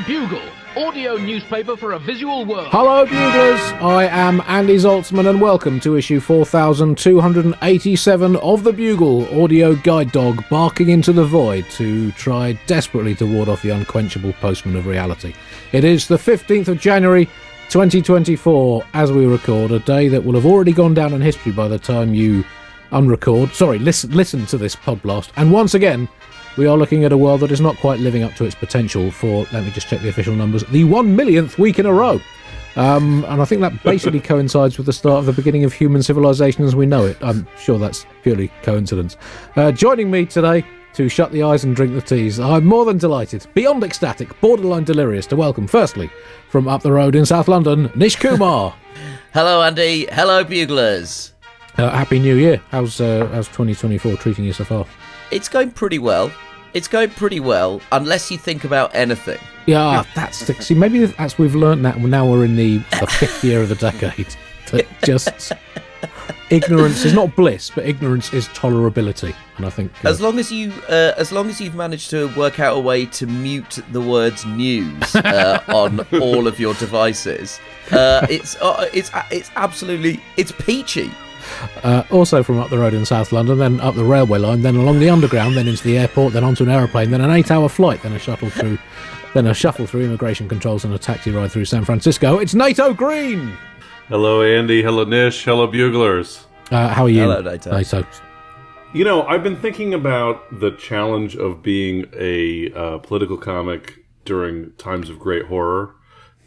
Bugle, audio newspaper for a visual world. Hello, Buglers. I am Andy Zaltzman, and welcome to issue 4287 of the Bugle, audio guide dog barking into the void to try desperately to ward off the unquenchable postman of reality. It is the 15th of January, 2024, as we record, a day that will have already gone down in history by the time you listen to this pod blast. And once again, we are looking at a world that is not quite living up to its potential for, let me just check the official numbers, the 1 millionth week in a row. And I think that basically coincides with the start of the beginning of human civilization as we know it. I'm sure that's purely coincidence. Joining me today to shut the eyes and drink the teas, I'm more than delighted, beyond ecstatic, borderline delirious, to welcome, firstly, from up the road in South London, Nish Kumar. Hello, Andy. Hello, Buglers. Happy New Year. How's 2024 treating you so far? It's going pretty well. It's going pretty well, unless you think about anything. Yeah, see, maybe that's we've learned that now we're in the fifth year of the decade. That just ignorance is not bliss, but ignorance is tolerability, and I think as long as you've managed to work out a way to mute the words news on all of your devices, it's absolutely peachy. Also from up the road in South London, then up the railway line, then along the underground, then into the airport, then onto an aeroplane, then an 8-hour flight, then a shuffle through immigration controls and a taxi ride through San Francisco. It's Nato Green! Hello, Andy. Hello, Nish. Hello, Buglers. How are you? Hello, Nato. You know, I've been thinking about the challenge of being a political comic during times of great horror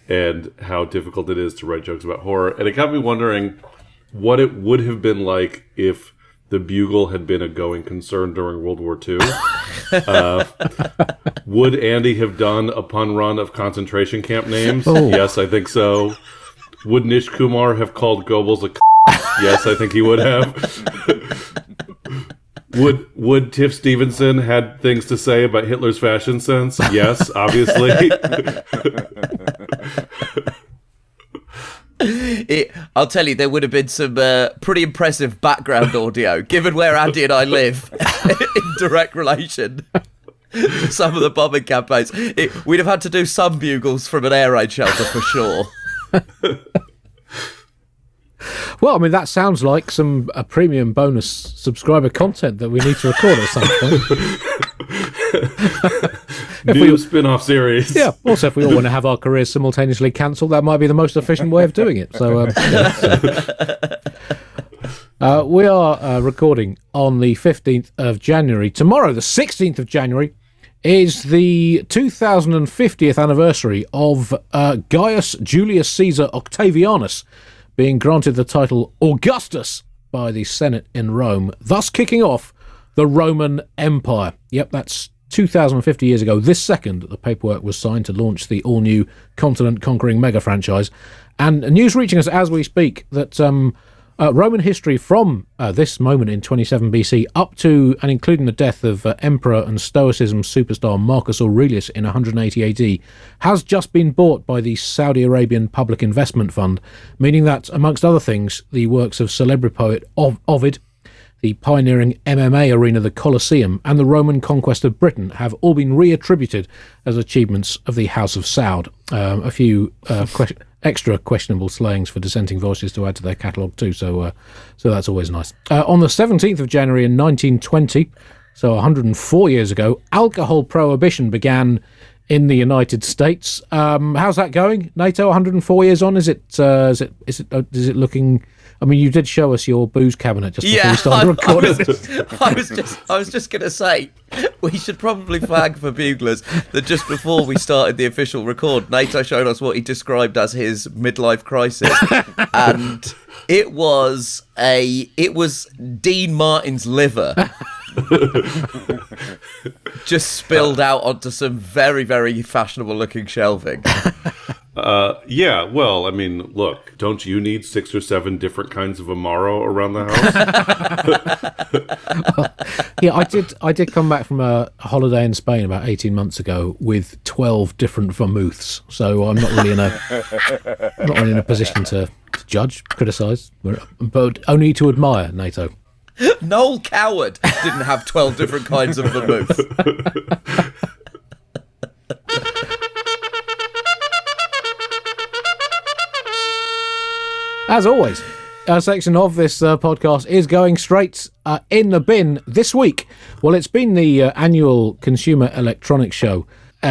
and how difficult it is to write jokes about horror. And it got me wondering what it would have been like if the Bugle had been a going concern during World War II. Would Andy have done a pun run of concentration camp names? Oh. Yes, I think so. Would Nish Kumar have called Goebbels a Yes, I think he would have. Would Tiff Stevenson had things to say about Hitler's fashion sense? Yes, obviously. I'll tell you, there would have been some pretty impressive background audio, given where Andy and I live, in direct relation to some of the bombing campaigns. We'd have had to do some bugles from an air raid shelter for sure. Well, I mean, that sounds like a premium bonus subscriber content that we need to record at some point. New spin-off series. Yeah. Also, if we all want to have our careers simultaneously cancelled, that might be the most efficient way of doing it. So, we are recording on the 15th of January. Tomorrow, the 16th of January, is the 2050th anniversary of Gaius Julius Caesar Octavianus being granted the title Augustus by the Senate in Rome, thus kicking off the Roman Empire. Yep, that's 2050 years ago. This second, the paperwork was signed to launch the all-new continent-conquering mega-franchise. And news reaching us as we speak that Roman history from this moment in 27 BC up to and including the death of Emperor and Stoicism superstar Marcus Aurelius in 180 AD has just been bought by the Saudi Arabian Public Investment Fund, meaning that, amongst other things, the works of celebrity poet Ovid, the pioneering MMA arena, the Colosseum, and the Roman conquest of Britain have all been reattributed as achievements of the House of Saud. A few extra questionable slayings for dissenting voices to add to their catalogue too, so that's always nice. On the 17th of January in 1920, so 104 years ago, alcohol prohibition began in the United States. How's that going, Nato? 104 years on, is it looking? I mean, you did show us your booze cabinet just before we started recording this. I was just going to say, we should probably flag for Buglers that just before we started the official record, Nato showed us what he described as his midlife crisis, and it was Dean Martin's liver just spilled out onto some very, very fashionable looking shelving. Yeah, well, I mean, look, don't you need 6 or 7 different kinds of Amaro around the house? Yeah, I did come back from a holiday in Spain about 18 months ago with 12 different vermouths, so I'm not really in a position to judge, criticise, but only to admire, Nato. Noel Coward didn't have 12 different kinds of vermouth. As always, a section of this podcast is going straight in the bin this week. Well, it's been the annual Consumer Electronics Show,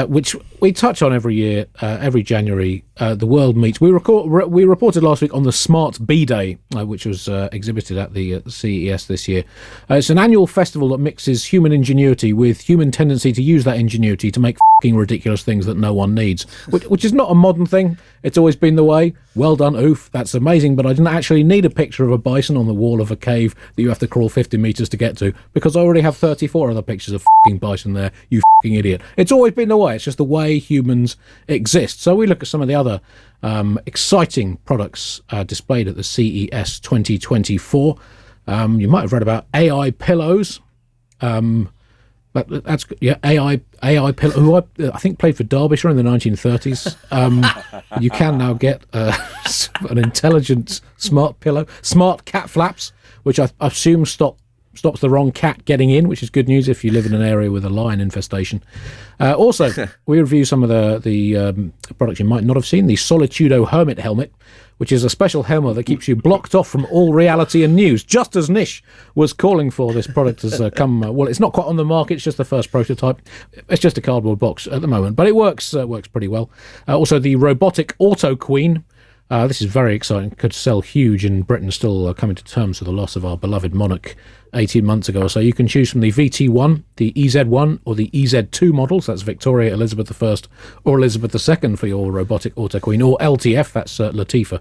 which we touch on every year, every January. The world meets. We reported last week on the Smart B-Day, which was exhibited at the CES this year. It's an annual festival that mixes human ingenuity with human tendency to use that ingenuity to make fucking ridiculous things that no one needs, which is not a modern thing. It's always been the way. Well done, oof, that's amazing, but I didn't actually need a picture of a bison on the wall of a cave that you have to crawl 50 metres to get to, because I already have 34 other pictures of fucking bison there, you fucking idiot. It's always been the way. It's just the way humans exist. So we look at some of the other exciting products displayed at the CES 2024. You might have read about AI pillows. But that's AI pillow, who I think played for Derbyshire in the 1930s. You can now get an intelligent smart pillow, smart cat flaps, which I assume stops the wrong cat getting in, which is good news if you live in an area with a lion infestation. Also, we review some of the products you might not have seen. The Solitudo Hermit Helmet, which is a special helmet that keeps you blocked off from all reality and news, just as Nish was calling for. This product has come, well, it's not quite on the market, it's just the first prototype. It's just a cardboard box at the moment, but it works pretty well. Also, the Robotic Auto Queen. This is very exciting. Could sell huge in Britain, still coming to terms with the loss of our beloved monarch 18 months ago or so. You can choose from the VT1, the EZ1, or the EZ2 models. That's Victoria, Elizabeth I, or Elizabeth II for your robotic auto queen, or LTF, that's Latifah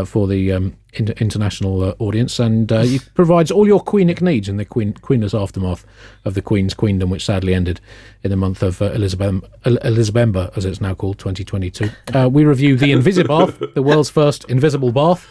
for the international audience. And it provides all your queenic needs in the queenless aftermath of the Queen's Queendom, which sadly ended in the month of Elizabember, as it's now called, 2022. We review the Invisibath, the world's first invisible bath.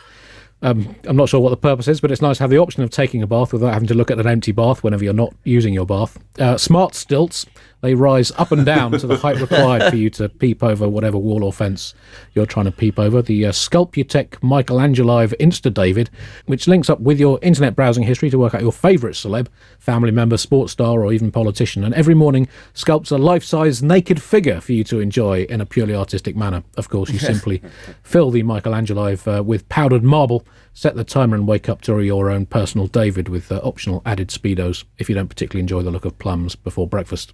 I'm not sure what the purpose is, but it's nice to have the option of taking a bath without having to look at an empty bath whenever you're not using your bath. Smart stilts. They rise up and down to the height required for you to peep over whatever wall or fence you're trying to peep over. The Sculptutech Michelangelo Insta David, which links up with your internet browsing history to work out your favourite celeb, family member, sports star, or even politician. And every morning sculpts a life-size naked figure for you to enjoy in a purely artistic manner. Of course, you simply fill the Michelangelo with powdered marble, set the timer and wake up to your own personal David with optional added speedos if you don't particularly enjoy the look of plums before breakfast.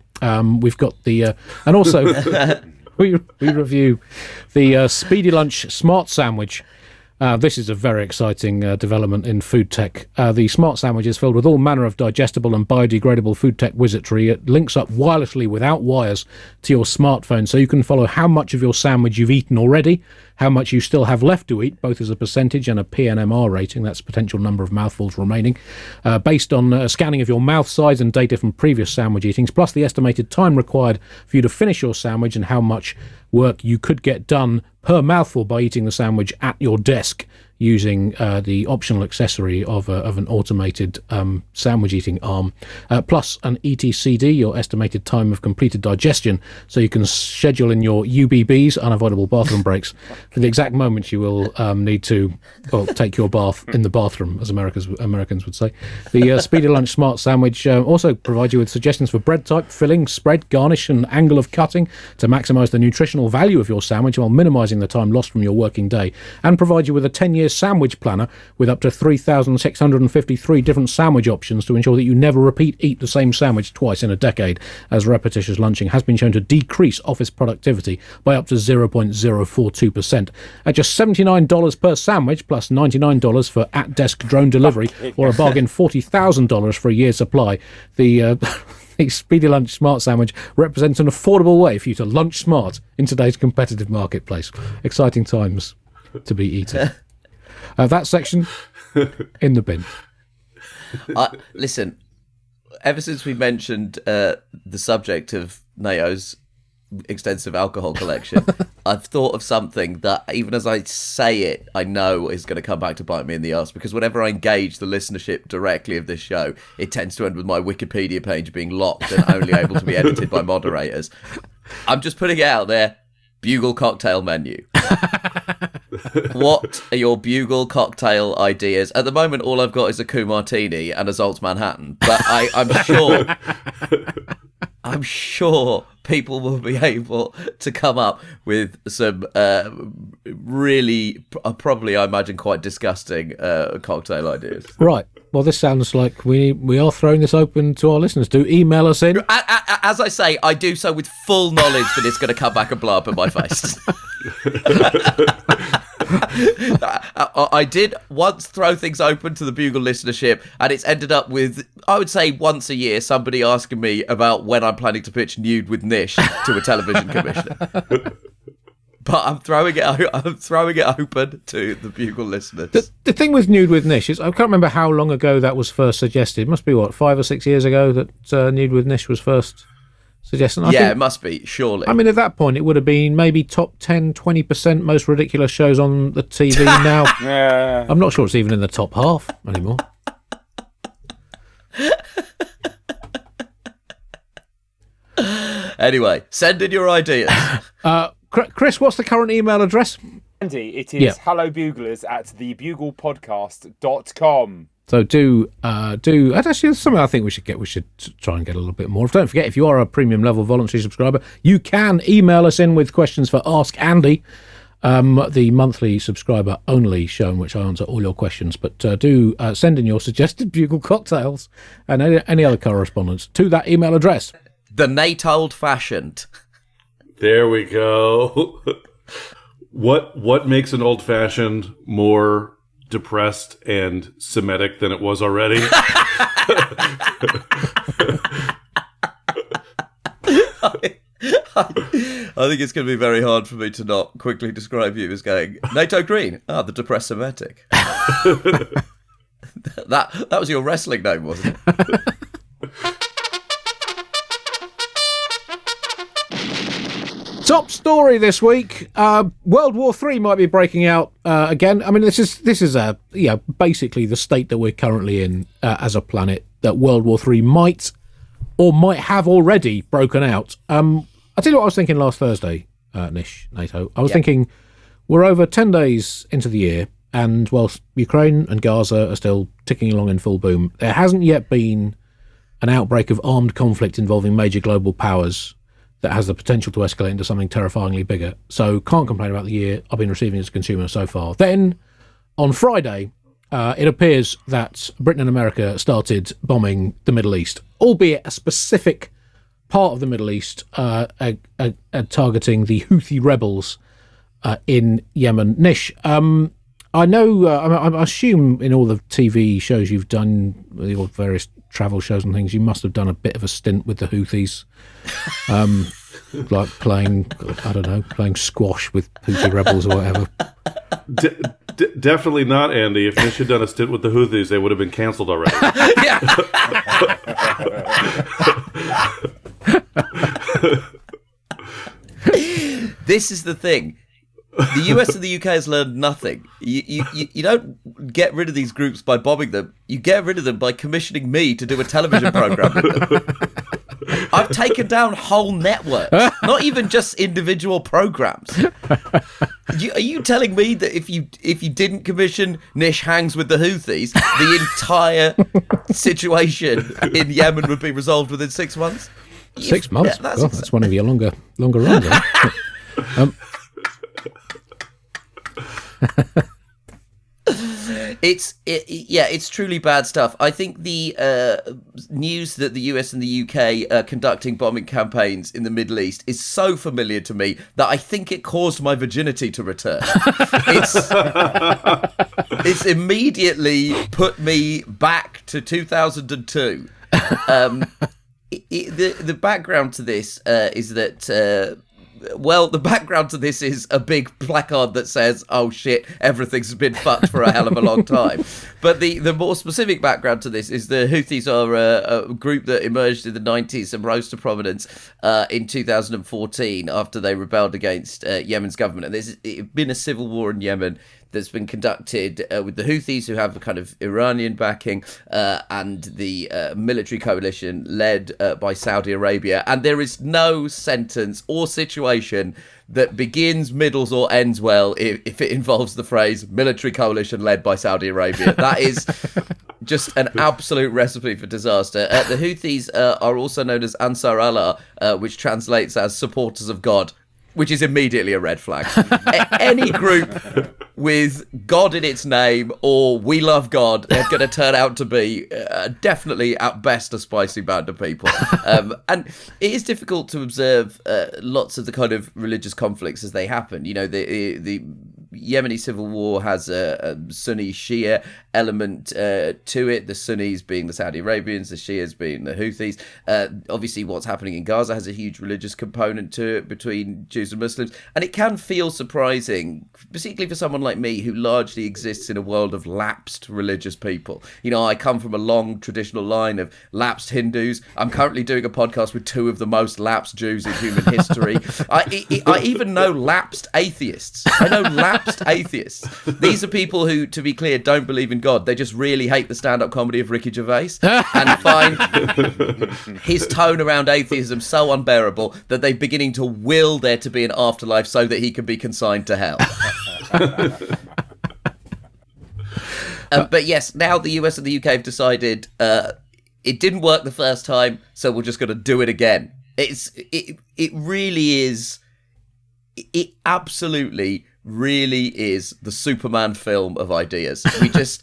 We've got the and also we review the Speedy Lunch Smart Sandwich. This is a very exciting development in food tech. The Smart Sandwich is filled with all manner of digestible and biodegradable food tech wizardry. It links up wirelessly without wires to your smartphone, so you can follow how much of your sandwich you've eaten already, how much you still have left to eat, both as a percentage and a PNMR rating, that's potential number of mouthfuls remaining, based on a scanning of your mouth size and data from previous sandwich eatings, plus the estimated time required for you to finish your sandwich and how much work you could get done per mouthful by eating the sandwich at your desk using the optional accessory of an automated sandwich eating arm, plus an ETCD, your estimated time of completed digestion, so you can schedule in your UBBs, unavoidable bathroom breaks, for the exact moment you will need to take your bath in the bathroom, as Americans would say. The Speedy Lunch Smart Sandwich also provides you with suggestions for bread type, filling, spread, garnish, and angle of cutting to maximise the nutritional value of your sandwich while minimising the time lost from your working day, and provide you with a 10-year sandwich planner with up to 3,653 different sandwich options to ensure that you never eat the same sandwich twice in a decade, as repetitious lunching has been shown to decrease office productivity by up to 0.042%. At just $79 per sandwich, plus $99 for at-desk drone delivery, or a bargain $40,000 for a year's supply, the Speedy Lunch Smart Sandwich represents an affordable way for you to lunch smart in today's competitive marketplace. Exciting times to be eating. That section in the bin. Listen, ever since we mentioned the subject of Nato's extensive alcohol collection, I've thought of something that, even as I say it, I know is going to come back to bite me in the arse, because whenever I engage the listenership directly of this show, it tends to end with my Wikipedia page being locked and only able to be edited by moderators. I'm just putting it out there. Bugle cocktail menu. What are your Bugle cocktail ideas? At the moment, all I've got is a Coup Martini and a Zaltzman Manhattan. But I'm sure people will be able to come up with some really, probably, I imagine, quite disgusting cocktail ideas. Right. Well, this sounds like we are throwing this open to our listeners. Do email us in. As I say, I do so with full knowledge that it's going to come back and blow up in my face. I did once throw things open to the Bugle listenership, and it's ended up with, I would say, once a year, somebody asking me about when I'm planning to pitch Nude with Nish to a television commissioner. But I'm throwing it open to the Bugle listeners. The thing with Nude with Nish is, I can't remember how long ago that was first suggested. It must be, 5 or 6 years ago that Nude with Nish was first suggested. I think, it must be, surely. I mean, at that point, it would have been maybe top 10, 20% most ridiculous shows on the TV now. Yeah. I'm not sure it's even in the top half anymore. Anyway, send in your ideas. Chris, what's the current email address? Andy, it is hellobuglers@thebuglepodcast.com. So do actually something I think we should try and get a little bit more of. Don't forget, if you are a premium level voluntary subscriber, you can email us in with questions for Ask Andy, the monthly subscriber only show in which I answer all your questions. But do send in your suggested Bugle cocktails and any other correspondence to that email address. The Nate old-fashioned. There we go. What makes an old-fashioned more depressed and Semitic than it was already? I think it's going to be very hard for me to not quickly describe you as going, Nato Green, the depressed Semitic. That was your wrestling name, wasn't it? Top story this week: World War III might be breaking out again. I mean, this is basically the state that we're currently in as a planet. That World War III might have already broken out. I'll tell you what I was thinking last Thursday, NATO. I was thinking we're over 10 days into the year, and whilst Ukraine and Gaza are still ticking along in full boom, there hasn't yet been an outbreak of armed conflict involving major global powers that has the potential to escalate into something terrifyingly bigger. So can't complain about the year I've been receiving as a consumer so far. Then, on Friday, it appears that Britain and America started bombing the Middle East, albeit a specific part of the Middle East, targeting the Houthi rebels in Yemen. Nish, I know, I assume in all the TV shows you've done, your various travel shows and things, you must have done a bit of a stint with the Houthis. Like playing squash with Houthi rebels or whatever. Definitely not, Andy. If Nish had done a stint with the Houthis, they would have been cancelled already. This is the thing. The US and the UK has learned nothing. You don't get rid of these groups by bombing them. You get rid of them by commissioning me to do a television program with them. I've taken down whole networks, not even just individual programs. Are you telling me that if you didn't commission Nish Hangs with the Houthis, the entire situation in Yemen would be resolved within 6 months? 6 months? Yeah, that's one of your longer runs. Right? It's truly bad stuff. I think the news that the US and the UK are conducting bombing campaigns in the Middle East is so familiar to me that I think it caused my virginity to return. It's immediately put me back to 2002. The background to this is that the background to this is a big placard that says, oh shit, everything's been fucked for a hell of a long time. But the more specific background to this is the Houthis are a group that emerged in the 90s and rose to prominence in 2014 after they rebelled against Yemen's government. And there's been a civil war in Yemen that's been conducted with the Houthis, who have a kind of Iranian backing, and the military coalition led by Saudi Arabia. And there is no sentence or situation that begins, middles, or ends well if it involves the phrase military coalition led by Saudi Arabia. That is just an absolute recipe for disaster. The Houthis are also known as Ansar Allah, which translates as supporters of God, which is immediately a red flag. Any group with God in its name or we love God, they're going to turn out to be definitely at best a spicy band of people. And it is difficult to observe lots of the kind of religious conflicts as they happen. You know, the Yemeni civil war has a Sunni Shia element to it, the Sunnis being the Saudi Arabians, the Shias being the Houthis. Obviously what's happening in Gaza has a huge religious component to it between Jews and Muslims, and it can feel surprising, particularly for someone like me who largely exists in a world of lapsed religious people. You know, I come from a long traditional line of lapsed Hindus. I'm currently doing a podcast with two of the most lapsed Jews in human history. I even know lapsed atheists. I know lapsed atheists. These are people who, to be clear, don't believe in God. They just really hate the stand-up comedy of Ricky Gervais and find his tone around atheism so unbearable that they're beginning to will there to be an afterlife so that he can be consigned to hell. But yes, now the US and the UK have decided it didn't work the first time, so we're just going to do it again. It really is. It absolutely really is the Superman film of ideas. We just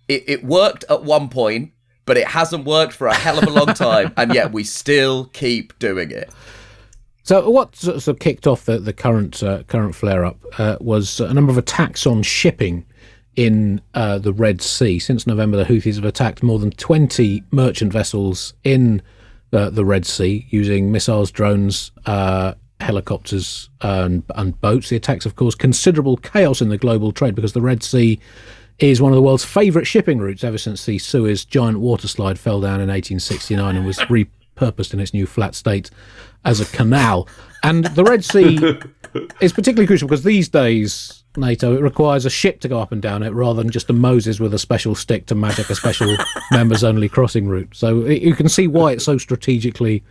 it worked at one point, but it hasn't worked for a hell of a long time, and yet we still keep doing it. So what sort of kicked off the current flare-up was a number of attacks on shipping in the Red Sea. Since November, the Houthis have attacked more than 20 merchant vessels in the Red Sea using missiles, drones, helicopters and boats. The attacks have caused considerable chaos in the global trade because the Red Sea is one of the world's favourite shipping routes ever since the Suez giant waterslide fell down in 1869 and was repurposed in its new flat state as a canal. And the Red Sea is particularly crucial because these days, NATO, it requires a ship to go up and down it rather than just a Moses with a special stick to magic a special members-only crossing route. So you can see why it's so strategically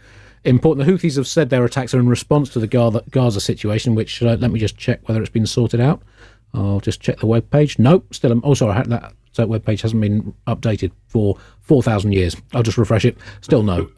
important. The Houthis have said their attacks are in response to the Gaza situation, which let me just check whether it's been sorted out. I'll just check the webpage. Nope, still. Oh, sorry, that webpage hasn't been updated for 4,000 years. I'll just refresh it. Still no.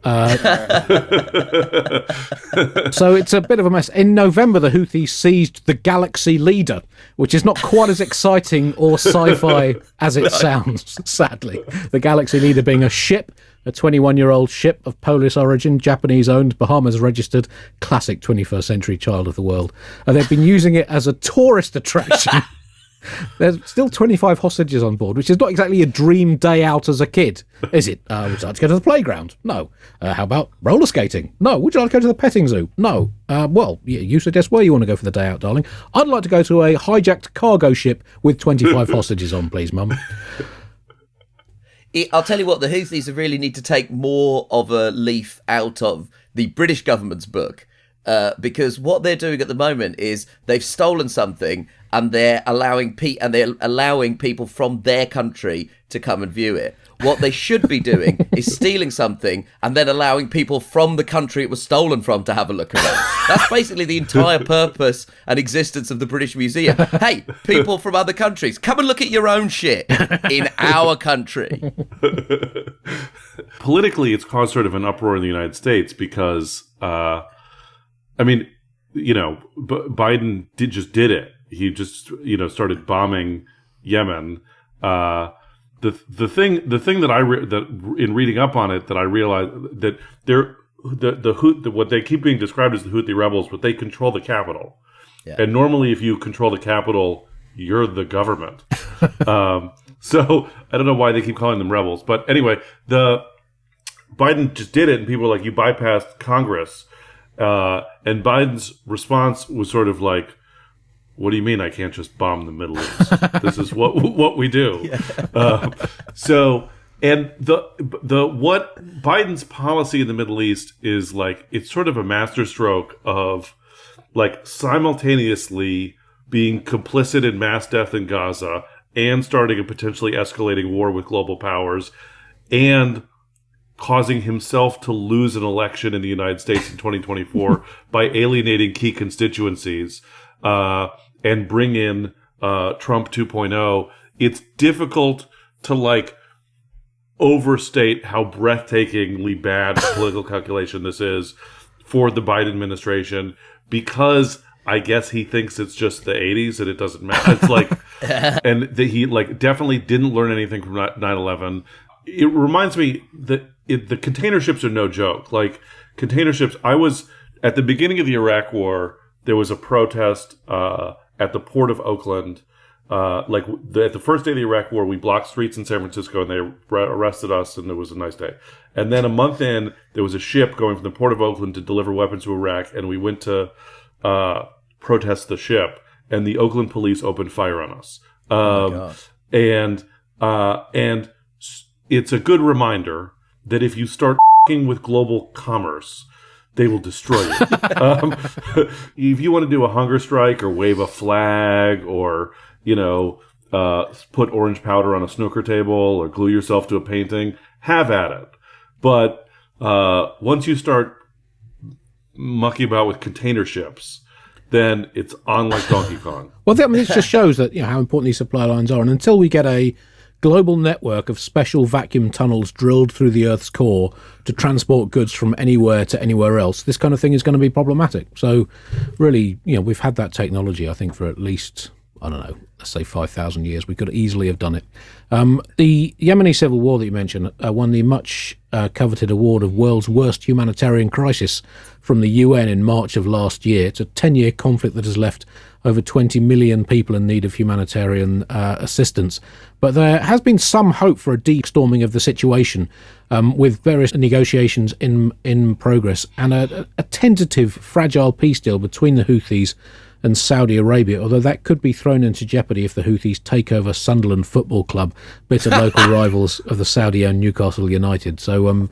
So it's a bit of a mess. In November, the Houthis seized the Galaxy Leader, which is not quite as exciting or sci-fi as it sounds, sadly. The Galaxy Leader being a ship, a 21-year-old ship of Polish origin, Japanese-owned, Bahamas-registered, classic 21st century child of the world. And they've been using it as a tourist attraction. There's still 25 hostages on board, which is not exactly a dream day out as a kid, is it? Would you like to go to the playground? No. How about roller skating? No. Would you like to go to the petting zoo? No. Well, you suggest where you want to go for the day out, darling. I'd like to go to a hijacked cargo ship with 25 hostages on, please, Mum. I'll tell you what, the Houthis really need to take more of a leaf out of the British government's book, because what they're doing at the moment is they've stolen something and they're allowing people from their country to come and view it. What they should be doing is stealing something and then allowing people from the country it was stolen from to have a look at it. That's basically the entire purpose and existence of the British Museum. Hey, people from other countries, come and look at your own shit in our country. Politically, it's caused sort of an uproar in the United States because, Biden just did it. He just, started bombing Yemen. The thing that in reading up on it that I realized that what they keep being described as the Houthi rebels, but they control the capital. Yeah. And normally, if you control the capital, you're the government. So I don't know why they keep calling them rebels, but anyway, Biden just did it, and people were like, "You bypassed Congress," and Biden's response was sort of like, "What do you mean I can't just bomb the Middle East? This is what we do." Yeah. What Biden's policy in the Middle East is like, it's sort of a masterstroke of like simultaneously being complicit in mass death in Gaza and starting a potentially escalating war with global powers and causing himself to lose an election in the United States in 2024 by alienating key constituencies. And bring in Trump 2.0, it's difficult to overstate how breathtakingly bad a political calculation this is for the Biden administration, because I guess he thinks it's just the 80s and it doesn't matter. It's like, and that he like definitely didn't learn anything from 9/11. It reminds me that the container ships are no joke. Like container ships, I was at the beginning of the Iraq War. There was a protest at the port of Oakland. At the first day of the Iraq War, we blocked streets in San Francisco and they arrested us, and it was a nice day. And then a month in, there was a ship going from the port of Oakland to deliver weapons to Iraq, and we went to protest the ship, and the Oakland police opened fire on us. And it's a good reminder that if you start with global commerce, they will destroy you. If you want to do a hunger strike or wave a flag or put orange powder on a snooker table or glue yourself to a painting, have at it. But once you start mucking about with container ships, then it's on like Donkey Kong. Well, it just shows that how important these supply lines are. And until we get a global network of special vacuum tunnels drilled through the Earth's core to transport goods from anywhere to anywhere else, this kind of thing is going to be problematic. So really, we've had that technology, I think, for at least, I don't know, let's say 5,000 years. We could easily have done it. The Yemeni civil war that you mentioned won the much coveted award of world's worst humanitarian crisis from the UN in March of last year. It's a 10-year conflict that has left over 20 million people in need of humanitarian assistance. But there has been some hope for a de-storming of the situation, with various negotiations in progress and a tentative, fragile peace deal between the Houthis and Saudi Arabia, although that could be thrown into jeopardy if the Houthis take over Sunderland Football Club, bitter local rivals of the Saudi-owned Newcastle United. So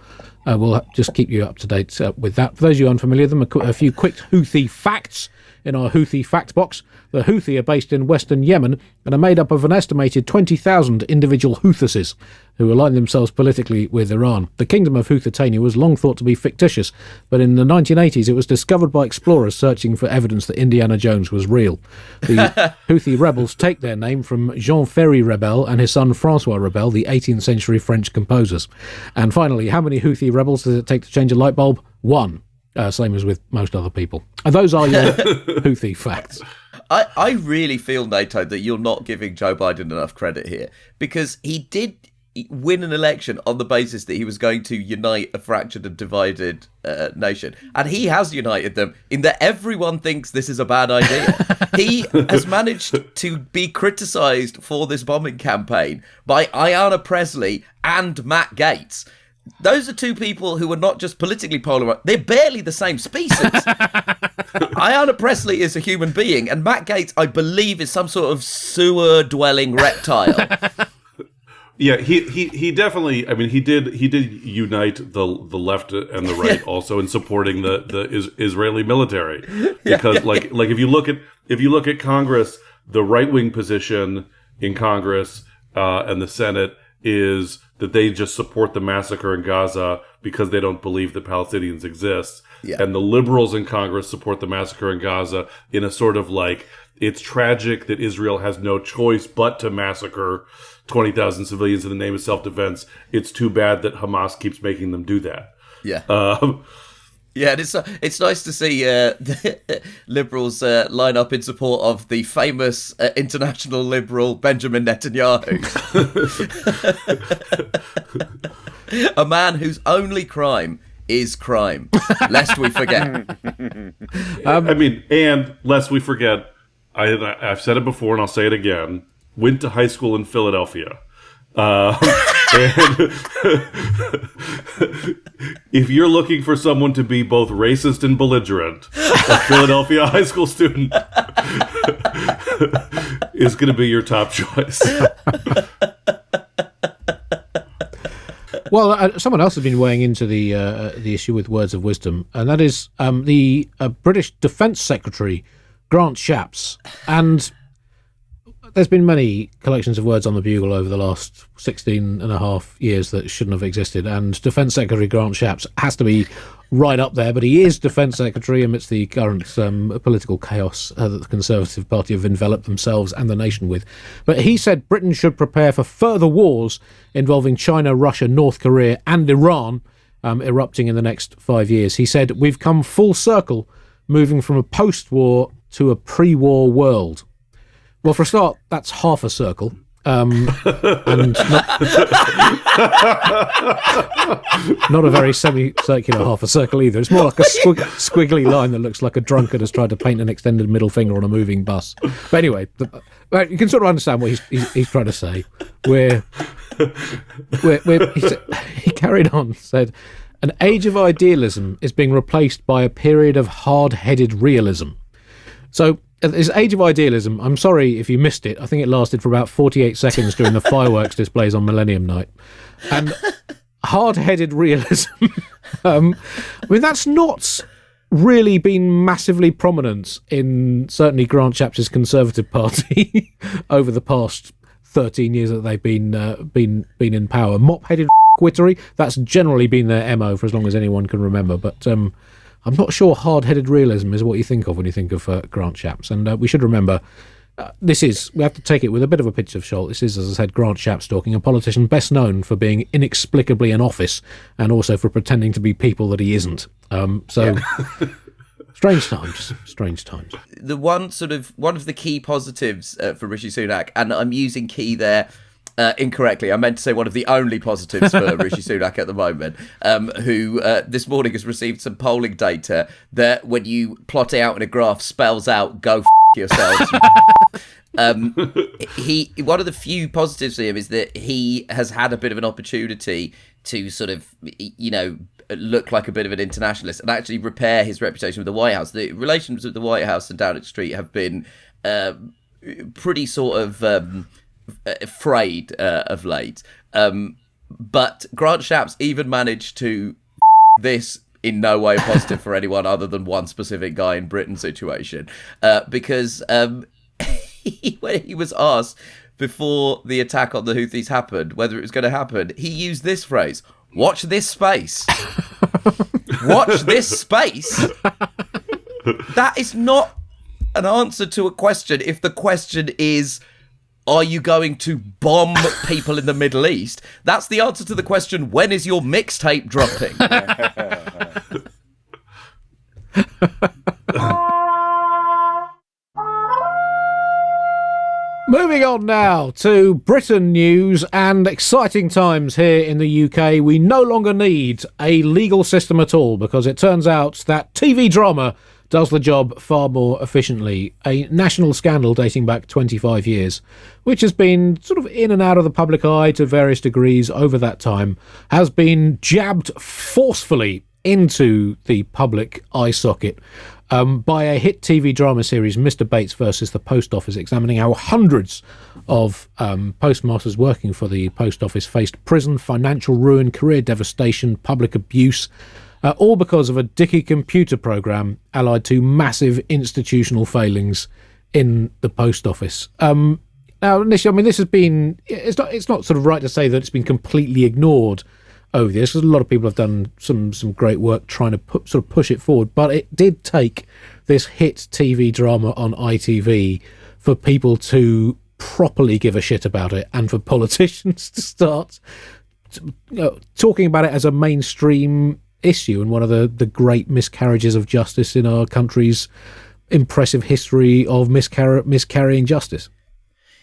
we'll just keep you up to date with that. For those of you unfamiliar with them, a few quick Houthi facts in our Houthi fact box. The Houthi are based in western Yemen and are made up of an estimated 20,000 individual Houthises who align themselves politically with Iran. The kingdom of Houthitania was long thought to be fictitious, but in the 1980s it was discovered by explorers searching for evidence that Indiana Jones was real. The Houthi rebels take their name from Jean Ferry Rebel and his son Francois Rebel, the 18th century French composers. And finally, how many Houthi rebels does it take to change a light bulb? One. Same as with most other people. And those are your Houthi facts. I really feel, Nato, that you're not giving Joe Biden enough credit here, because he did win an election on the basis that he was going to unite a fractured and divided nation. And he has united them in that everyone thinks this is a bad idea. He has managed to be criticised for this bombing campaign by Ayanna Pressley and Matt Gaetz. Those are two people who are not just politically polarized, they're barely the same species. Ayanna Pressley is a human being, and Matt Gaetz, I believe, is some sort of sewer-dwelling reptile. Yeah, he definitely. I mean, he did unite the left and the right also in supporting the Israeli military, because if you look at Congress, the right wing position in Congress and the Senate is that they just support the massacre in Gaza because they don't believe that Palestinians exist. Yeah. And the liberals in Congress support the massacre in Gaza in a sort of like, it's tragic that Israel has no choice but to massacre 20,000 civilians in the name of self-defense. It's too bad that Hamas keeps making them do that. Yeah. Yeah, and it's nice to see the liberals line up in support of the famous international liberal Benjamin Netanyahu. A man whose only crime is crime, lest we forget. And lest we forget, I've said it before and I'll say it again, went to high school in Philadelphia. And if you're looking for someone to be both racist and belligerent, a Philadelphia high school student is going to be your top choice. Well, someone else has been weighing into the issue with words of wisdom, and that is the British Defence Secretary, Grant Shapps. And there's been many collections of words on the Bugle over the last 16 and a half years that shouldn't have existed, and Defence Secretary Grant Shapps has to be right up there, but he is Defence Secretary amidst the current political chaos that the Conservative Party have enveloped themselves and the nation with. But he said Britain should prepare for further wars involving China, Russia, North Korea and Iran erupting in the next 5 years. He said, "We've come full circle, moving from a post-war to a pre-war world." Well, for a start, that's half a circle. And not a very semicircular half a circle either. It's more like a squiggly line that looks like a drunkard has tried to paint an extended middle finger on a moving bus. But anyway, you can sort of understand what he's trying to say. He carried on, said, "An age of idealism is being replaced by a period of hard-headed realism." So, this age of idealism, I'm sorry if you missed it. I think it lasted for about 48 seconds during the fireworks displays on Millennium Night. And hard-headed realism, I mean, that's not really been massively prominent in certainly Grant Shapps' Conservative Party over the past 13 years that they've been in power. Mop-headed quittery, that's generally been their MO for as long as anyone can remember. But I'm not sure hard-headed realism is what you think of when you think of Grant Shapps. And we should remember, we have to take it with a bit of a pinch of salt. This is, as I said, Grant Shapps talking, a politician best known for being inexplicably in office and also for pretending to be people that he isn't. Strange times. One of the key positives for Rishi Sunak, and I'm using key there incorrectly. I meant to say one of the only positives for Rishi Sunak at the moment, who this morning has received some polling data that, when you plot it out in a graph, spells out "go f*** yourselves." One of the few positives for him is that he has had a bit of an opportunity to sort of, look like a bit of an internationalist and actually repair his reputation with the White House. The relations with the White House and Downing Street have been pretty sort of frayed of late, but Grant Shapps even managed to this in no way positive for anyone other than one specific guy in Britain's situation, because when he was asked before the attack on the Houthis happened whether it was going to happen, he used this phrase: "Watch this space." Watch this space. That is not an answer to a question if the question is, are you going to bomb people in the Middle East? That's the answer to the question, when is your mixtape dropping? Moving on now to Britain news and exciting times here in the UK. We no longer need a legal system at all because it turns out that TV drama does the job far more efficiently. A national scandal dating back 25 years, which has been sort of in and out of the public eye to various degrees over that time, has been jabbed forcefully into the public eye socket by a hit TV drama series, Mr. Bates versus the Post Office, examining how hundreds of postmasters working for the Post Office faced prison, financial ruin, career devastation, public abuse, all because of a dicky computer program allied to massive institutional failings in the Post Office. Now, Nish, I mean, this has been, it's not sort of right to say that it's been completely ignored over this, because a lot of people have done some great work trying to push it forward, but it did take this hit TV drama on ITV for people to properly give a shit about it, and for politicians to start talking about it as a mainstream issue and one of the great miscarriages of justice in our country's impressive history of miscarrying justice.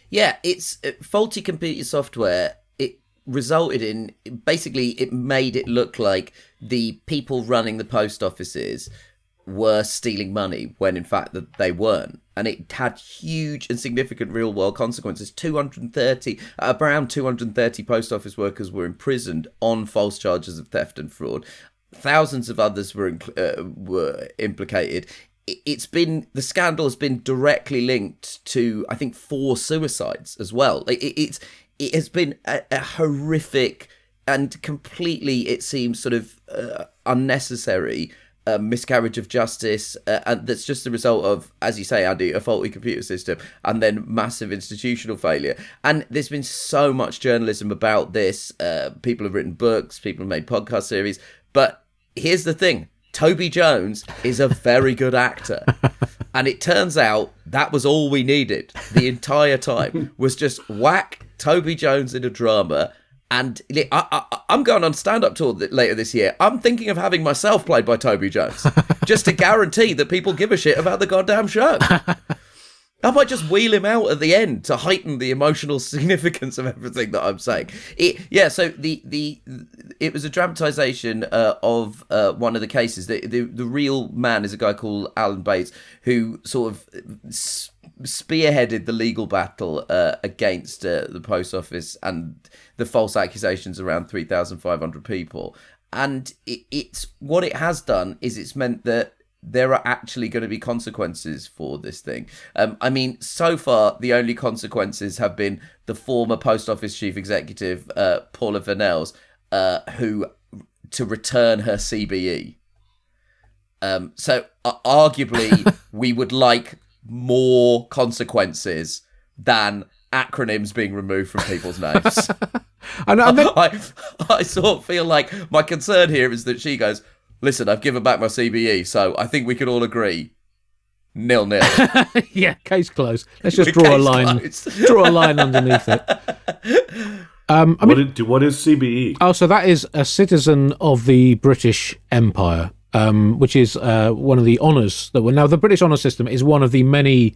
Yeah, it's faulty computer software. It resulted in, basically, it made it look like the people running the post offices were stealing money when in fact that they weren't, and it had huge and significant real world consequences. Around 230 post office workers were imprisoned on false charges of theft and fraud. Thousands of others were implicated. The scandal has been directly linked to, I think, 4 suicides as well. It has been a horrific and completely, it seems, sort of unnecessary miscarriage of justice, and that's just the result of, as you say, Andy, a faulty computer system and then massive institutional failure. And there's been so much journalism about this. People have written books, people have made podcast series. But here's the thing. Toby Jones is a very good actor. And it turns out that was all we needed the entire time, was just whack Toby Jones in a drama. And I'm going on stand-up tour later this year. I'm thinking of having myself played by Toby Jones, just to guarantee that people give a shit about the goddamn show. I might just wheel him out at the end to heighten the emotional significance of everything that I'm saying. So it was a dramatisation of one of the cases. The real man is a guy called Alan Bates, who sort of spearheaded the legal battle against the post office and the false accusations around 3,500 people. And it's what it has done is it's meant that there are actually going to be consequences for this thing. I mean, so far, the only consequences have been the former post office chief executive, Paula Vernels, who to return her CBE. So arguably, we would like more consequences than acronyms being removed from people's names. I sort of feel like my concern here is that she goes, listen, I've given back my CBE, so I think we can all agree 0-0. Yeah, case closed. Let's just draw a line. Draw a line underneath it. What is CBE? Oh, so that is a citizen of the British Empire, which is one of the honours that were now the British honour system is one of the many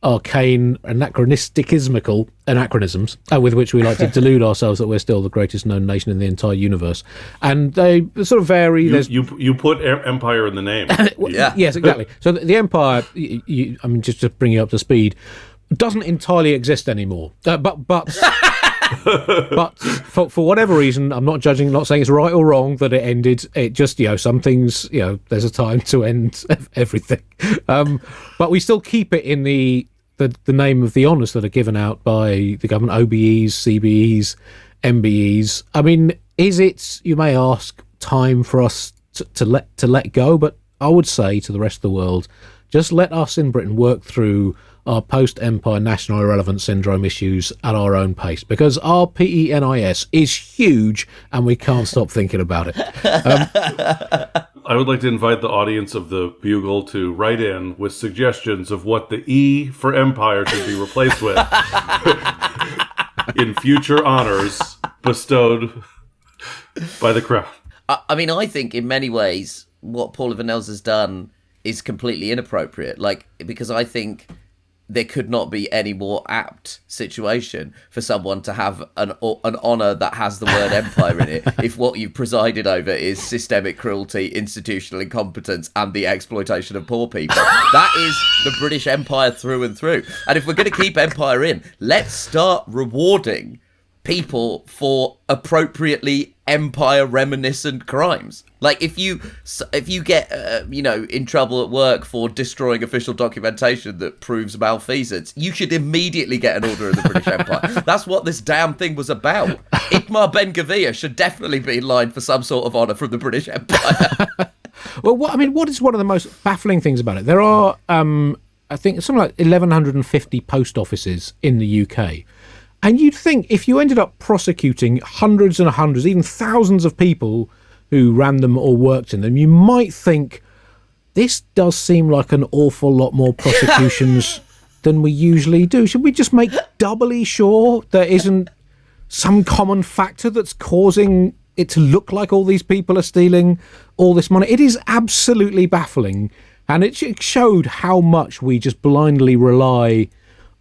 arcane, anachronisticismical anachronisms with which we like to delude ourselves that we're still the greatest known nation in the entire universe. And they sort of vary. You put empire in the name. Yeah. Yes, exactly. So the empire, I mean, just to bring you up to speed, doesn't entirely exist anymore. But for whatever reason, I'm not judging, not saying it's right or wrong that it ended. It just, some things, there's a time to end everything. But we still keep it in the name of the honours that are given out by the government, OBEs, CBEs, MBEs. I mean, is it, you may ask, time for us to let go? But I would say to the rest of the world, just let us in Britain work through our post-empire national irrelevance syndrome issues at our own pace, because our PENIS is huge and we can't stop thinking about it. I would like to invite the audience of the Bugle to write in with suggestions of what the E for empire should be replaced with in future honors bestowed by the crown. I mean, I think in many ways what Paula Vernels has done is completely inappropriate. Because I think there could not be any more apt situation for someone to have an honour that has the word empire in it if what you've presided over is systemic cruelty, institutional incompetence and the exploitation of poor people. That is the British Empire through and through. And if we're going to keep empire in, let's start rewarding people for appropriately empire reminiscent crimes. If you get in trouble at work for destroying official documentation that proves malfeasance, you should immediately get an order of the British Empire. That's what this damn thing was about. Itmar Ben-Gvir should definitely be in line for some sort of honour from the British Empire. Well, what is one of the most baffling things about it? There are, I think, something like 1,150 post offices in the UK. And you'd think if you ended up prosecuting hundreds and hundreds, even thousands of people who ran them or worked in them, you might think this does seem like an awful lot more prosecutions than we usually do. Should we just make doubly sure there isn't some common factor that's causing it to look like all these people are stealing all this money? It is absolutely baffling. And it showed how much we just blindly rely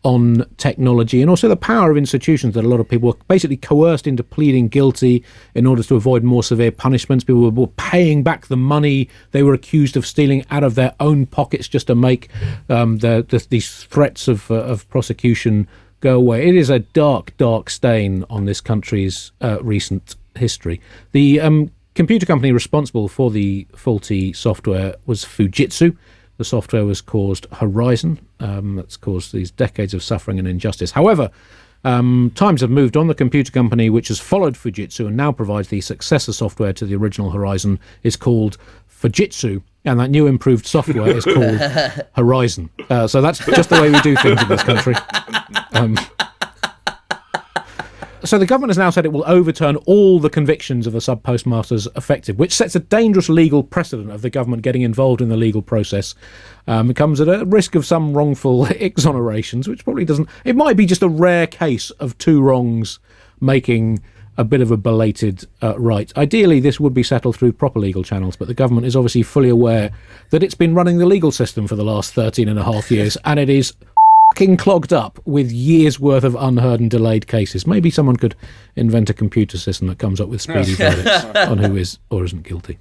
on technology, and also the power of institutions that a lot of people were basically coerced into pleading guilty in order to avoid more severe punishments. People were paying back the money they were accused of stealing out of their own pockets just to make these threats of prosecution go away. It is a dark, dark stain on this country's recent history. The computer company responsible for the faulty software was Fujitsu. The software was caused Horizon. That's caused these decades of suffering and injustice. However, Times have moved on. The computer company which has followed Fujitsu and now provides the successor software to the original Horizon is called Fujitsu, and that new improved software is called Horizon. So that's just the way we do things in this country. So the government has now said it will overturn all the convictions of the sub-postmasters affected, which sets a dangerous legal precedent of the government getting involved in the legal process. It comes at a risk of some wrongful exonerations, which probably doesn't... It might be just a rare case of two wrongs making a bit of a belated right. Ideally, this would be settled through proper legal channels, but the government is obviously fully aware that it's been running the legal system for the last 13 and a half years, and it is fucking clogged up with years' worth of unheard and delayed cases. Maybe someone could invent a computer system that comes up with speedy verdicts on who is or isn't guilty.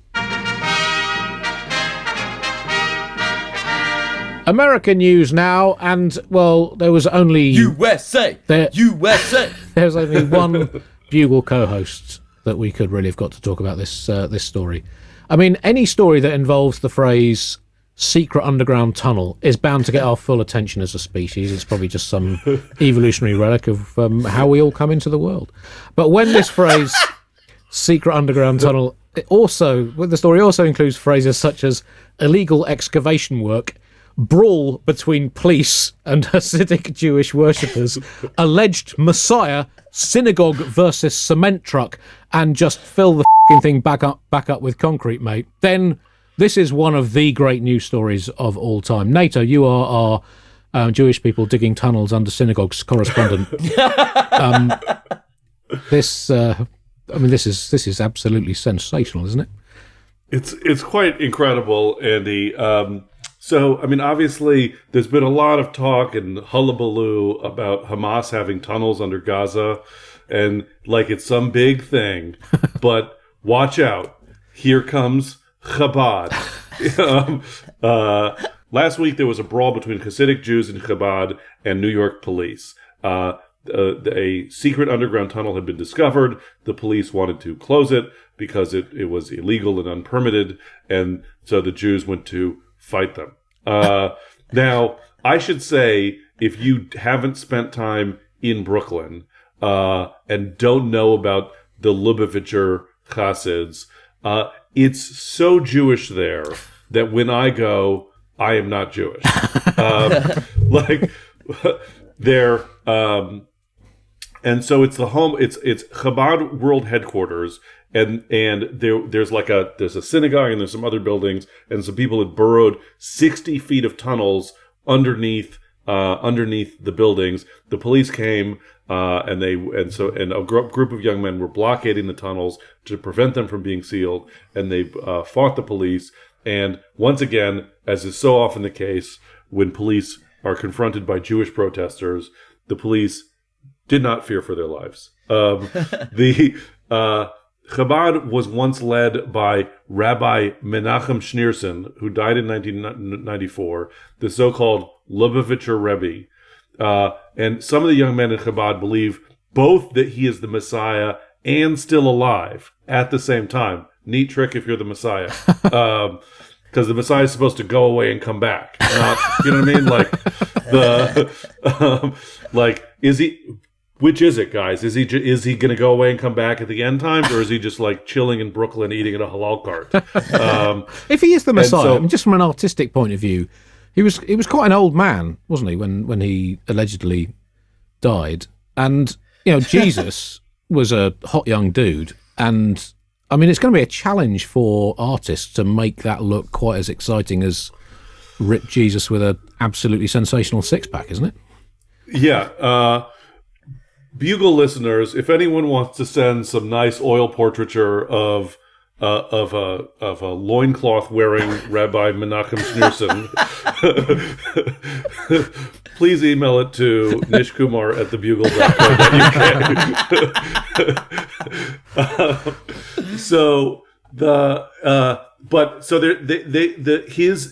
American news now, and, well, there was only... USA! USA! There's only one Bugle co-host that we could really have got to talk about this story. I mean, any story that involves the phrase secret underground tunnel is bound to get our full attention as a species. It's probably just some evolutionary relic of how we all come into the world. But when this phrase secret underground tunnel, the story also includes phrases such as illegal excavation work, brawl between police and Hasidic Jewish worshippers, alleged Messiah, synagogue versus cement truck, and just fill the f***ing thing back up with concrete, mate, then this is one of the great news stories of all time. Nato, you are our Jewish people digging tunnels under synagogues correspondent. This is absolutely sensational, isn't it? It's quite incredible, Andy. So, I mean, obviously, there's been a lot of talk and hullabaloo about Hamas having tunnels under Gaza, and like it's some big thing. But watch out. Here comes Chabad. Last week, there was a brawl between Hasidic Jews and Chabad and New York police. A secret underground tunnel had been discovered. The police wanted to close it because it was illegal and unpermitted, and so the Jews went to fight them. Now, I should say, if you haven't spent time in Brooklyn and don't know about the Lubavitcher Chassids, it's so Jewish there that when I go, I am not Jewish. They're and so it's the home. It's Chabad World Headquarters. And there's a synagogue and there's some other buildings, and some people had burrowed 60 feet of tunnels underneath the buildings. The police came and a group of young men were blockading the tunnels to prevent them from being sealed, and they fought the police. And once again, as is so often the case when police are confronted by Jewish protesters, the police did not fear for their lives. Chabad was once led by Rabbi Menachem Schneerson, who died in 1994, the so-called Lubavitcher Rebbe. And some of the young men in Chabad believe both that he is the Messiah and still alive at the same time. Neat trick if you're the Messiah. Because the Messiah is supposed to go away and come back. Not, you know what I mean? Is he... Which is it, guys? Is he going to go away and come back at the end times, or is he just like chilling in Brooklyn eating at a halal cart? If he is the Messiah, I mean, just from an artistic point of view, he was quite an old man, wasn't he, when he allegedly died? And Jesus was a hot young dude, and I mean, it's going to be a challenge for artists to make that look quite as exciting as ripped Jesus with an absolutely sensational six-pack, isn't it? Yeah. Bugle listeners, if anyone wants to send some nice oil portraiture of a loincloth wearing Rabbi Menachem Schneerson, please email it to Nish Kumar at thebugle.co.uk.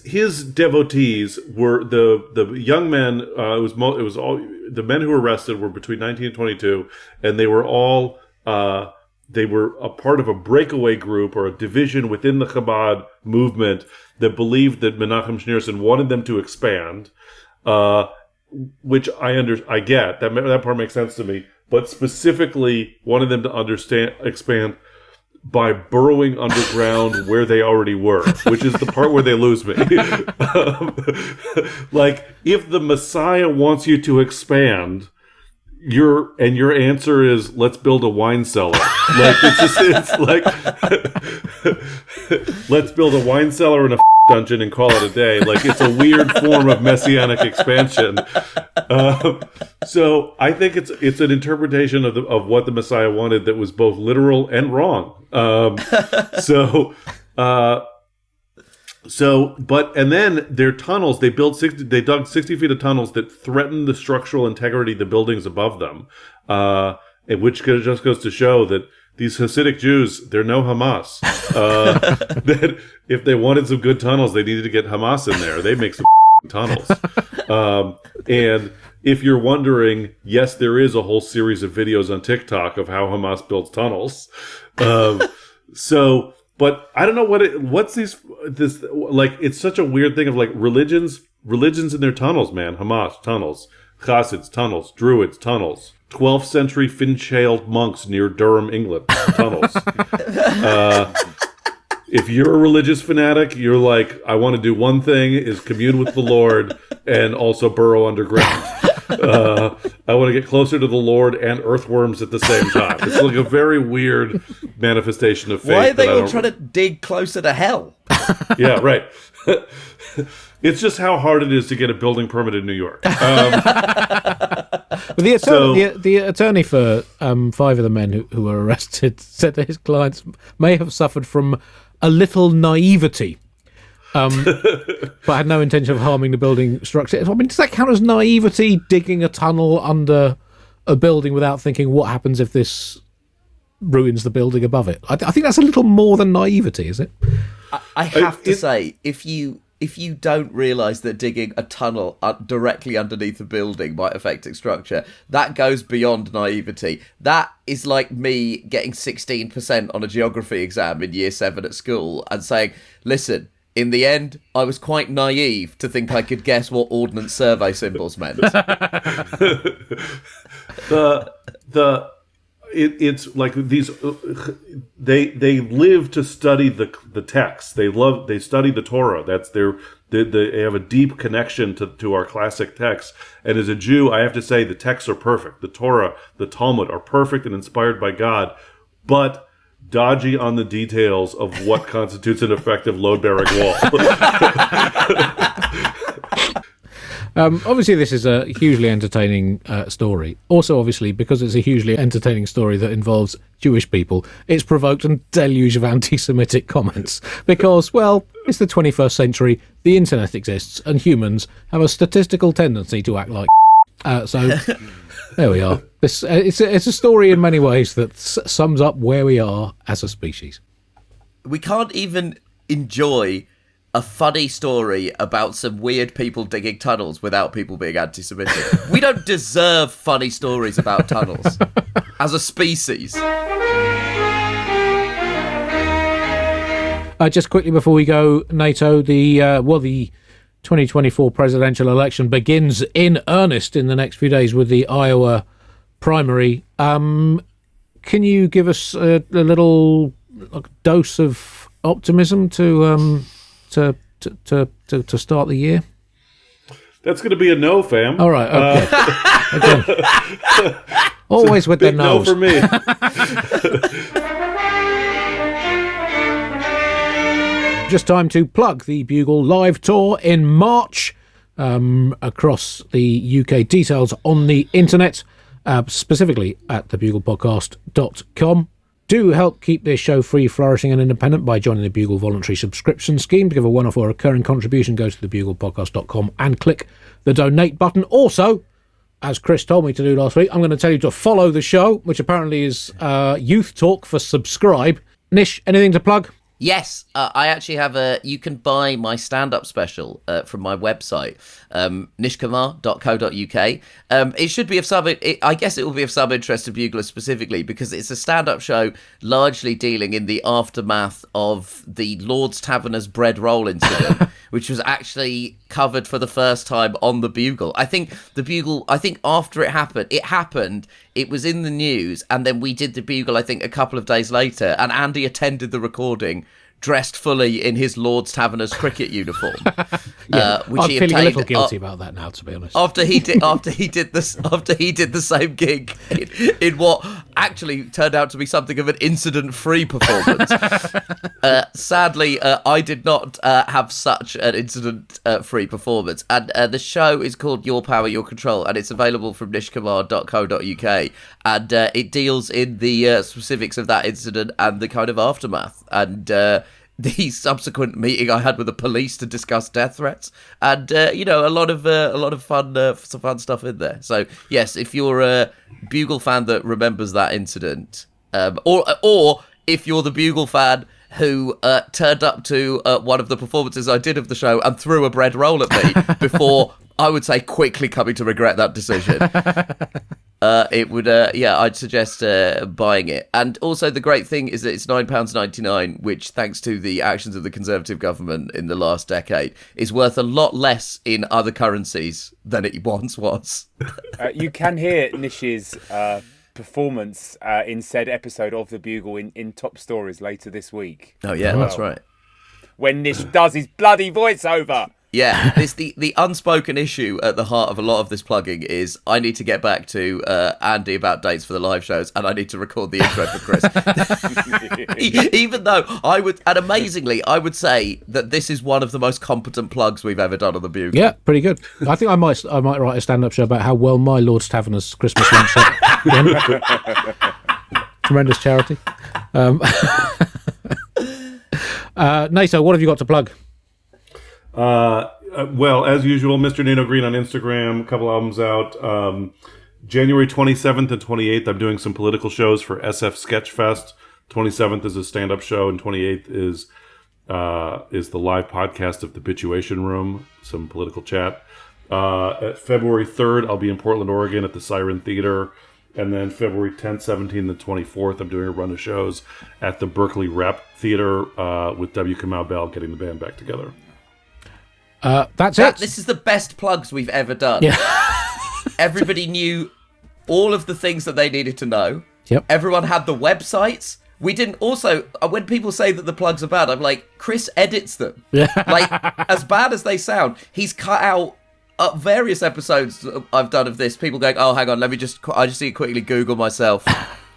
His devotees were the young men. It was all the men who were arrested were between 19 and 22, and they were all they were a part of a breakaway group or a division within the Chabad movement that believed that Menachem Schneerson wanted them to expand, which I get that part makes sense to me, but specifically wanted them to expand by burrowing underground where they already were, which is the part where they lose me. Like, if the Messiah wants you to expand, your answer is, let's build a wine cellar. Like, it's like let's build a wine cellar and a dungeon and call it a day. Like, it's a weird form of messianic expansion. So I think it's an interpretation of what the Messiah wanted that was both literal and wrong. And then their tunnels, they dug 60 feet of tunnels that threatened the structural integrity of the buildings above them, which just goes to show that these Hasidic Jews, they're no Hamas. That if they wanted some good tunnels, they needed to get Hamas in there. They make some tunnels. And if you're wondering, yes, there is a whole series of videos on TikTok of how Hamas builds tunnels. But I don't know it's such a weird thing of like religions in their tunnels, man. Hamas, tunnels. Chassids, tunnels. Druids, tunnels. 12th century fin-tailed monks near Durham, England, tunnels. If you're a religious fanatic, you're like, I want to do one thing, is commune with the Lord and also burrow underground. I want to get closer to the Lord and earthworms at the same time. It's like a very weird manifestation of faith. Why are they all trying to dig closer to hell? Yeah, right. It's just how hard it is to get a building permit in New York. But the attorney for 5 of the men who were arrested said that his clients may have suffered from a little naivety, but had no intention of harming the building structure. I mean, does that count as naivety, digging a tunnel under a building without thinking what happens if this ruins the building above it? I think that's a little more than naivety, is it? I have to say, if you don't realise that digging a tunnel directly underneath a building might affect its structure, that goes beyond naivety. That is like me getting 16% on a geography exam in year 7 at school and saying, listen, in the end, I was quite naive to think I could guess what Ordnance Survey symbols meant. It's like these. They live to study the text. They study the Torah. That's they have a deep connection to our classic texts. And as a Jew, I have to say the texts are perfect. The Torah, the Talmud are perfect and inspired by God, but dodgy on the details of what constitutes an effective load-bearing wall. Obviously, this is a hugely entertaining story. Also, obviously, because it's a hugely entertaining story that involves Jewish people, it's provoked a deluge of anti-Semitic comments. Because, well, it's the 21st century, the internet exists, and humans have a statistical tendency to act like so there we are. It's a story in many ways that sums up where we are as a species. We can't even enjoy a funny story about some weird people digging tunnels without people being anti-Semitic. We don't deserve funny stories about tunnels as a species. Just quickly before we go, Nato, the 2024 presidential election begins in earnest in the next few days with the Iowa primary. Can you give us a little dose of optimism to start the year? That's going to be a no, fam. All right. Okay. Okay. Always with their nose. No for me. Just time to plug the Bugle live tour in March across the UK. Details on the internet, specifically at thebuglepodcast.com. Do help keep this show free, flourishing and independent by joining the Bugle voluntary subscription scheme. To give a one-off or recurring contribution, go to thebuglepodcast.com and click the donate button. Also, as Chris told me to do last week, I'm going to tell you to follow the show, which apparently is Youth Talk for subscribe. Nish, anything to plug? Yes, I actually have you can buy my stand-up special from my website, nishkumar.co.uk. It should be of some, I guess it will be of some interest to Buglers specifically, because it's a stand-up show largely dealing in the aftermath of the Lord's Taverners bread roll incident, which was actually covered for the first time on the Bugle. I think after it happened, it was in the news, and then we did the Bugle, I think, a couple of days later, and Andy attended the recording dressed fully in his Lord's Taverners cricket uniform. Which I'm he feeling a obtained, little guilty about that now, to be honest. After he did the same gig in what actually turned out to be something of an incident-free performance. Sadly, I did not have such an incident-free performance, and the show is called Your Power, Your Control, and it's available from nishkumar.co.uk, and it deals in the specifics of that incident and the kind of aftermath, and the subsequent meeting I had with the police to discuss death threats, and a lot of fun stuff in there. So yes, if you're a Bugle fan that remembers that incident, or if you're the Bugle fan who turned up to one of the performances I did of the show and threw a bread roll at me before, I would say, quickly coming to regret that decision. It would, I'd suggest buying it. And also, the great thing is that it's £9.99, which, thanks to the actions of the Conservative government in the last decade, is worth a lot less in other currencies than it once was. You can hear Nish's performance in said episode of The Bugle in Top Stories later this week. Oh, yeah, that's right. When Nish does his bloody voiceover. Yeah, it's the unspoken issue at the heart of a lot of this plugging is I need to get back to Andy about dates for the live shows, and I need to record the intro for Chris. Even though amazingly, I would say that this is one of the most competent plugs we've ever done on the Bugle. Yeah, pretty good. I think I might write a stand-up show about how well my Lord's Taverners Christmas lunch went. Tremendous charity. Nato, what have you got to plug? Well, as usual, Mr. Nato Green on Instagram, a couple albums out. January 27th and 28th, I'm doing some political shows for SF Sketchfest. 27th is a stand-up show, and 28th is the live podcast of The Bituation Room, some political chat. At February 3rd, I'll be in Portland, Oregon at the Siren Theater. And then February 10th, 17th, and 24th, I'm doing a run of shows at the Berkeley Rap Theater with W. Kamau Bell, getting the band back together. That's it. This is the best plugs we've ever done. Yeah. Everybody knew all of the things that they needed to know. Yep. Everyone had the websites. We didn't also, when people say that the plugs are bad, I'm like, Chris edits them. Yeah. Like, as bad as they sound, he's cut out various episodes I've done of this. People going, oh, hang on, I just need to quickly Google myself.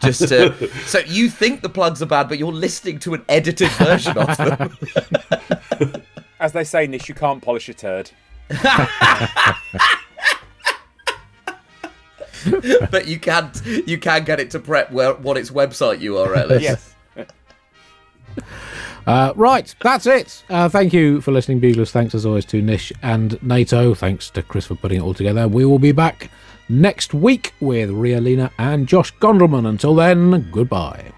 Just to, so you think the plugs are bad, but you're listening to an edited version of them. As they say, Nish, you can't polish a turd. But you can get it to prep what its website URL is. Yes. Right, that's it. Thank you for listening, Buglers. Thanks as always to Nish and Nato. Thanks to Chris for putting it all together. We will be back next week with Ria Lina and Josh Gondelman. Until then, goodbye.